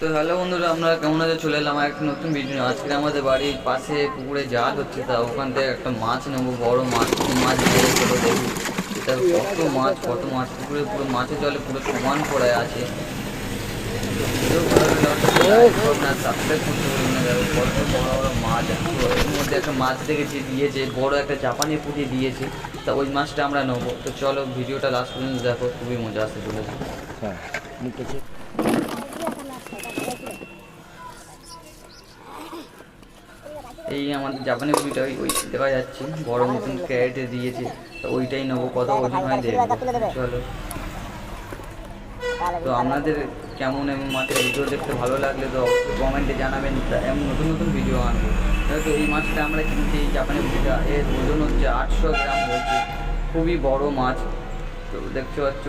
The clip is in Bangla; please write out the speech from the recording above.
তো হ্যালো বন্ধুরা, আমরা কেমন আছে? চলে এলাম একটা নতুন ভিডিও। আজকে আমাদের বাড়ির পাশে পুকুরে জাল হচ্ছে, তা ওখান থেকে একটা মাছ নেবো, বড় মাছ। মাছ নিয়ে চলো দেখি এটা কত মাছ পুকুরে, পুরো মাছের জলে পুরো সমান করে আছে। তো ভিডিও ভালো লাগলে আপনার সাবস্ক্রাইব করতে পারবেন না। দেখো কত বড় বড় মাছ। তো এর মধ্যে একটা মাছ দেখেছি দিয়েছে, বড় একটা জাপানি পুঁটি দিয়েছে। তা ওই মাছটা আমরা নেবো। তো চলো ভিডিওটা লাস্ট পর্যন্ত দেখো, খুবই মজা আসতে চলেছে। হ্যাঁ, মুখটা এই আমাদের জাপানি পুঁটিটা ওই দেখা যাচ্ছে, বড় মতন ক্যারেটে দিয়েছে। তো ওইটাই নেবো, কত ওজন হয় দেখবো। চলো। তো আপনাদের কেমন এমন মাছের ভিডিও দেখতে ভালো লাগলে তো কমেন্টে জানাবেন, এমন নতুন নতুন ভিডিও আনবো। তো এই মাছটা আমরা কিনছি, এই জাপানি পুঁটিটা, এর ওজন হচ্ছে 800 গ্রাম হচ্ছে, খুবই বড় মাছ। তো দেখতে পাচ্ছ